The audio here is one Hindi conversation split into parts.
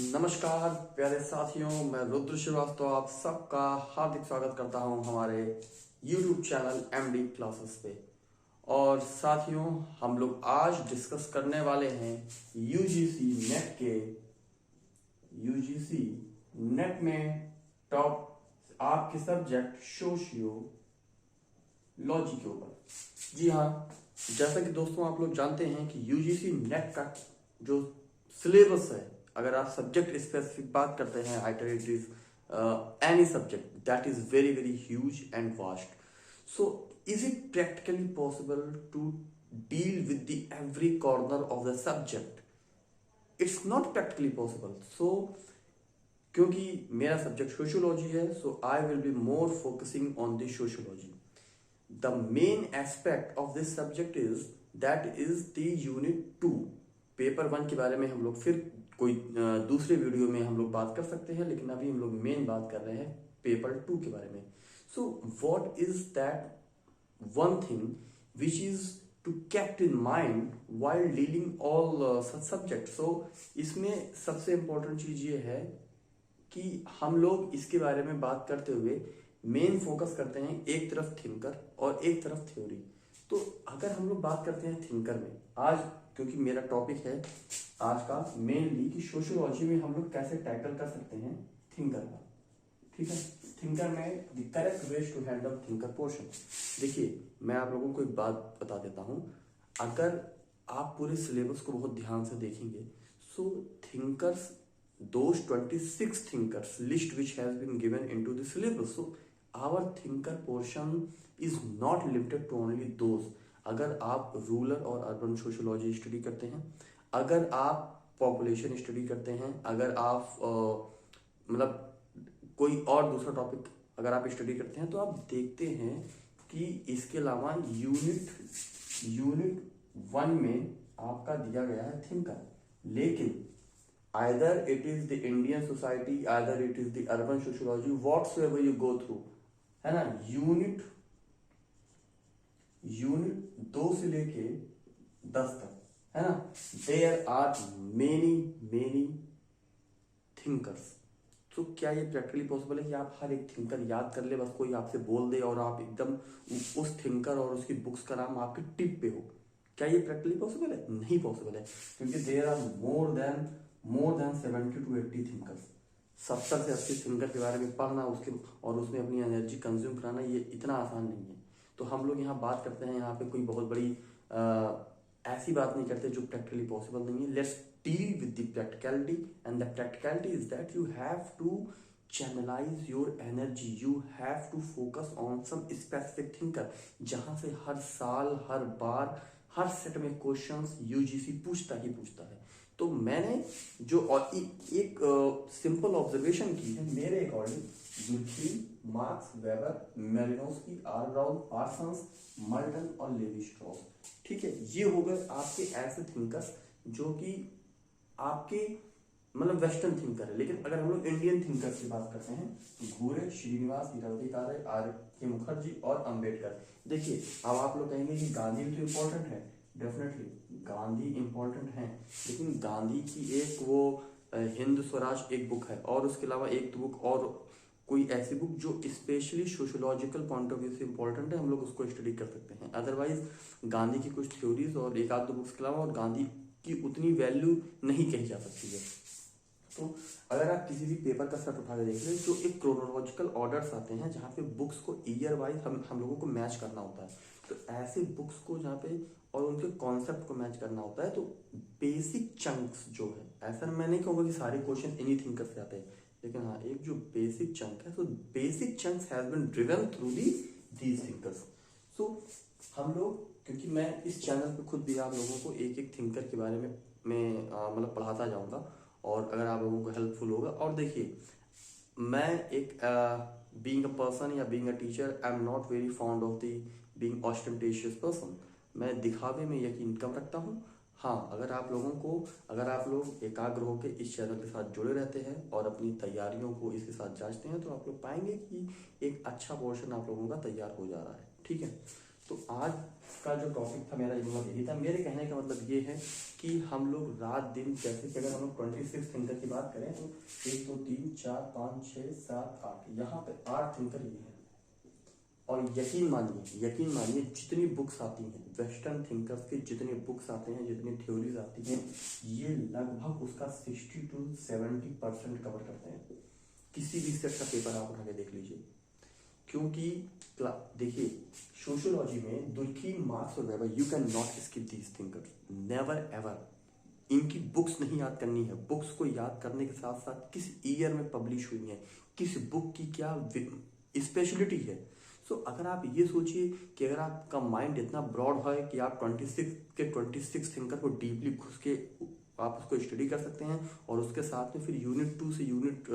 नमस्कार प्यारे साथियों, मैं रुद्र श्रीवास्तव आप सबका हार्दिक स्वागत करता हूं हमारे YouTube चैनल MD क्लासेस पे। और साथियों, हम लोग आज डिस्कस करने वाले हैं यूजीसी नेट में टॉप आपके सब्जेक्ट सोशियोलॉजी के ऊपर। जी हाँ, जैसा कि दोस्तों आप लोग जानते हैं कि यूजीसी नेट का जो सिलेबस है, अगर आप सब्जेक्ट स्पेसिफिक बात करते हैं, either it is any subject, that is very very huge and vast. So is it practically possible to deal with the every corner of the subject? It's not practically possible. So क्योंकि मेरा सब्जेक्ट सोशियोलॉजी है, so I will be more focusing on the sociology. The main aspect of this subject is that is the unit 2. Paper 1 के बारे में हम लोग फिर कोई दूसरे वीडियो में हम लोग बात कर सकते हैं, लेकिन अभी हम लोग मेन बात कर रहे हैं पेपर 2 के बारे में. So what is that one thing which is to kept in mind while dealing all such subjects? So इसमें सबसे important चीज ये है कि हम लोग इसके बारे में बात करते हुए मेन फोकस करते हैं एक तरफ थिंकर और एक तरफ थ्योरी. तो अगर हम लोग बात करते हैं थिंकर में आज, क्योंकि मेरा टॉपिक है आज का मेनली कि सोशियोलॉजी में हम लोग कैसे टैकल कर सकते हैं थिंकर का. ठीक है, थिंकर में the correct ways to handle thinker portion. देखिए, मैं आप लोगों को एक बात बता देता हूं. अगर आप पूरे सिलेबस को बहुत ध्यान से देखेंगे, सो thinkers, those 26 thinkers list which has been given into the syllabus, so our thinker portion is not limited to only those. अगर आप रूरल और अर्बन सोशियोलॉजी स्टडी करते हैं, अगर आप पॉपुलेशन स्टडी करते हैं, अगर आप मतलब कोई और दूसरा टॉपिक अगर आप स्टडी करते हैं, तो आप देखते हैं कि इसके अलावा यूनिट 1 में आपका दिया गया है थिंकर. लेकिन either it is the Indian society, either it is the urban sociology, whatsoever you go through, है ना, यूनिट 2 से लेके 10 तक, है ना, there are many thinkers. तो क्या ये प्रैक्टिकली पॉसिबल है कि आप हर एक थिंकर याद कर ले, बस कोई आपसे बोल दे और आप एकदम उस थिंकर और उसकी बुक्स का नाम आपके टिप पे हो? क्या ये प्रैक्टिकली पॉसिबल है? नहीं पॉसिबल है, क्योंकि there are more than 70 to 80 thinkers. 70 से 80 थिंकर के बारे में पढ़ना, उसके और उसमें अपनी एनर्जी कंज्यूम कराना, ये इतना आसान नहीं है. तो हम लोग यहाँ बात करते हैं, यहाँ पे कोई बहुत बड़ी ऐसी बात नहीं करते जो प्रैक्टिकली पॉसिबल नहीं है. Let's deal with the practicality, and the practicality is that you have to channelize your energy, you have to focus on some specific thinker, जहां से हर साल, हर बार, हर सेट में क्वेश्चंस यूजीसी पूछता है. तो मैंने जो और एक सिंपल ऑब्जर्वेशन की है मेरे अकॉर्डिंग, यूथी, Marx, Weber, Malinowski, R Brown, Parsons, Merton और लेवी स्ट्रॉस. ठीक है, ये हो गए आपके ऐसे थिंकर्स जो कि आपके मतलब वेस्टर्न थिंकर है. लेकिन अगर हम लोग इंडियन थिंकर की बात करते हैं, तो घूरे, श्रीनिवास, ईरावतीकारे, आर.के. मुखर्जी और अंबेडकर. देखिए, अब आप लोग कहेंगे कि गांधी भी तो इम्पोर्टेंट है. डेफिनेटली गांधी इम्पोर्टेंट है, लेकिन गांधी की एक वो हिंद स्वराज एक बुक है, और उसके अलावा एक बुक और कोई ऐसी बुक जो specially sociological point of view से इम्पोर्टेंट है, हम लोग उसको स्टडी कर सकते हैं. अदरवाइज गांधी की कुछ थ्योरीज और एक आध दो बुक्स के अलावा और गांधी की उतनी वैल्यू नहीं कही जा सकती है. तो अगर आप किसी भी पेपर का सेट उठा के देख रहे हैं, जो एक क्रोनोलॉजिकल ऑर्डर्स आते हैं जहाँ पे बुक्स को ईयर वाइज हम लोगों को मैच करना होता है, तो ऐसे बुक्स को जहाँ पे और उनके कॉन्सेप्ट को मैच करना होता है, तो बेसिक चंक्स जो है, ऐसा मैं नहीं कहूँगा कि सारे क्वेश्चन इन्हीं थिंकर से आते हैं, लेकिन हाँ, एक जो बेसिक चंक है, तो basic chunks has been driven through these thinkers. So हम लोग, क्योंकि मैं इस चैनल पे खुद भी आप लोगों को एक एक थिंकर के बारे में मतलब पढ़ाता जाऊँगा, और अगर आप लोगों को हेल्पफुल होगा. और देखिए, मैं एक बीइंग अ पर्सन या being a teacher, I am not very fond of the being ostentatious person. मैं दिखावे में यकीन कम रखता हूँ. हाँ, अगर आप लोग एकाग्र होकर इस चैनल के साथ जुड़े रहते हैं और अपनी तैयारियों को इसके साथ जांचते हैं, तो आप लोग पाएंगे कि एक अच्छा पोर्शन आप लोगों का तैयार हो जा रहा है. ठीक है, तो आज का जो टॉपिक था मेरा यही था। मेरे कहने का मतलब ये है कि हम लोग रात दिन, जैसे कि अगर हम लोग 26 थिंकर की बात करें तो 1 2 3 4 5 6 7 8, यहाँ पे 8 थिंकर ये हैं। और यकीन मानिए जितनी बुक्स आती हैं वेस्टर्न थिंकर्स के, जितने बुक्स आते हैं, जितनी थ्योरीज आती हैं, ये लगभग उसका 60 to 70% कवर करते हैं। किसी भी सेट का पेपर आप उठा के देख लीजिए, क्योंकि देखिए सोशियोलॉजी में दुर्खीम, मार्क्स और weber, you can not skip these thinkers, never ever. इनकी बुक्स नहीं याद करनी है, बुक्स को याद करने के साथ साथ किस ईयर में पब्लिश हुई है, किस बुक की क्या स्पेशलिटी है। सो अगर आप ये सोचिए कि अगर आपका माइंड इतना ब्रॉड है कि आप 26 थिंकर को डीपली घुस के आप उसको स्टडी कर सकते हैं, और उसके साथ में फिर यूनिट 2 से यूनिट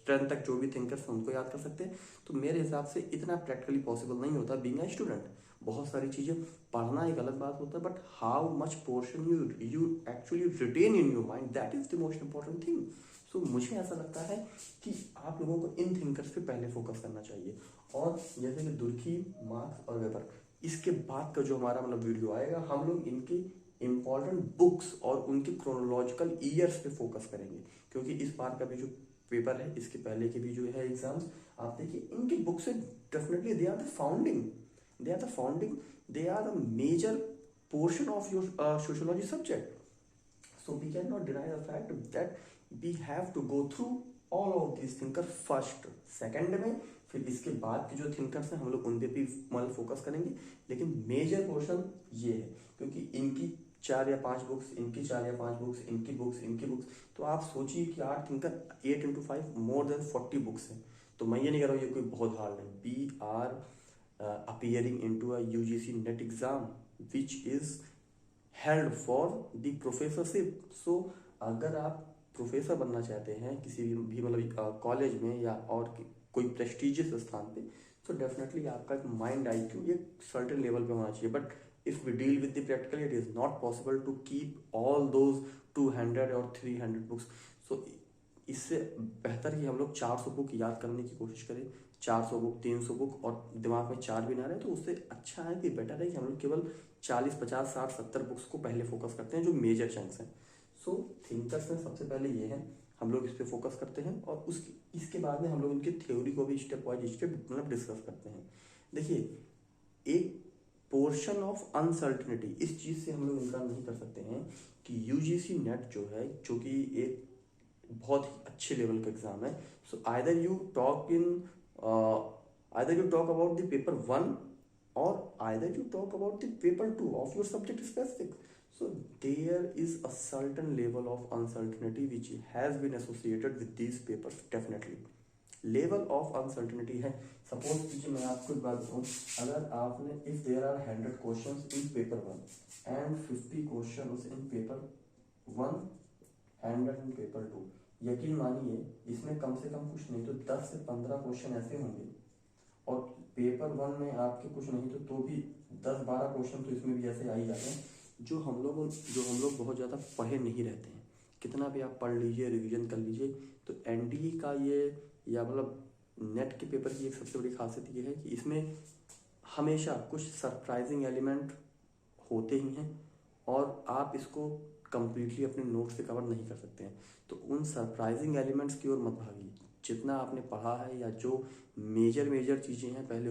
10 तक जो भी थिंकर्स हैं उनको याद कर सकते हैं, तो मेरे हिसाब से इतना प्रैक्टिकली पॉसिबल नहीं होता बीइंग अ स्टूडेंट। बहुत सारी चीज़ें पढ़ना एक अलग बात होता है, but how much portion you actually retain in your mind, that is the most important thing. So मुझे ऐसा लगता है कि आप लोगों को इन थिंकर्स पे पहले फोकस करना चाहिए। और जैसे कि दुर्खी, मार्क्स और वेबर, इसके बाद का जो हमारा मतलब वीडियो आएगा, हम लोग इनकी इंपॉर्टेंट बुक्स और उनके क्रोनोलॉजिकल ईयर्स पे फोकस करेंगे, क्योंकि इस बार का भी जो पेपर है, इसके पहले के भी जो है एग्जाम्स, आप देखिए इनकी बुक्स से definitely they are the founding, they are the major portion of your sociology subject. So we cannot deny the fact that we have to go through all of these thinkers first, second में, फिर इसके बाद के जो थिंकर्स हैं हम लोग उन पे भी मतलब फोकस करेंगे, लेकिन मेजर पोर्शन ये है, क्योंकि इनकी 4 या 5 बुक्स, इनकी 4 या 5 बुक्स, इनकी बुक्स, तो आप सोचिए कि 8 thinker, 8 into 5 more than 40 books हैं। तो मैं ये नहीं कह रहा हूँ ये कोई बहुत हार्ड है। We are appearing into a UGC NET exam which is held for the professorship. So अगर आप प्रोफेसर बनना चाहते हैं किसी भी मतलब कॉलेज में या और कोई प्रेस्टिजियस स्थान पे, तो डेफिनेटली आपका एक माइंड IQ एक सर्टेन लेवल पे होना चाहिए। But if we deal with the practical, it is not possible to keep all those 200 और 300 बुक्स। सो इससे बेहतर कि हम लोग 400 बुक याद करने की कोशिश करें, 400 बुक, 300 बुक, और दिमाग में 4 भी ना रहे, तो उससे अच्छा है कि बेटर है कि हम लोग केवल 40 50 60 70 बुक्स को पहले फोकस करते हैं जो मेजर चंक्स हैं। सो थिंकर्स में सबसे पहले ये है, हम लोग इस पर फोकस करते हैं, और इसके बाद में हम लोग उनकी थ्योरी को भी स्टेप बाय स्टेप मतलब डिस्कस करते हैं। देखिए एक पोर्शन ऑफ अनसर्टिनिटी, इस चीज़ से हम लोग इनकार नहीं कर सकते हैं कि UGC NET जो है, जो कि एक बहुत ही अच्छे लेवल का एग्जाम है। So either you talk about the paper 1 or either you talk about the paper 2 of your subject specific. So there is a certain level of uncertainty which has been associated with these papers, definitely level of uncertainty है। सपोज कीजिए मैं आपको एक बात बताऊँ, अगर आपने if there are 100 questions in paper 1 and 50 questions in paper 1, 100 in paper 2, यकीन मानिए इसमें कम से कम कुछ नहीं तो 10 से 15 क्वेश्चन ऐसे होंगे, और पेपर 1 में आपके कुछ नहीं तो भी 10-12 क्वेश्चन तो इसमें भी ऐसे आ ही जाते हैं जो हम लोग बहुत ज़्यादा पढ़े नहीं रहते हैं। कितना भी आप पढ़ लीजिए, रिवीजन कर लीजिए, तो NDE का ये या मतलब नेट के पेपर की एक सबसे बड़ी खासियत ये है कि इसमें हमेशा कुछ सरप्राइजिंग एलिमेंट होते ही हैं, और आप इसको कंप्लीटली अपने नोट्स से कवर नहीं कर सकते हैं। तो उन सरप्राइजिंग एलिमेंट्स की ओर मत भागिए, जितना आपने पढ़ा है या जो मेजर चीज़ें हैं पहले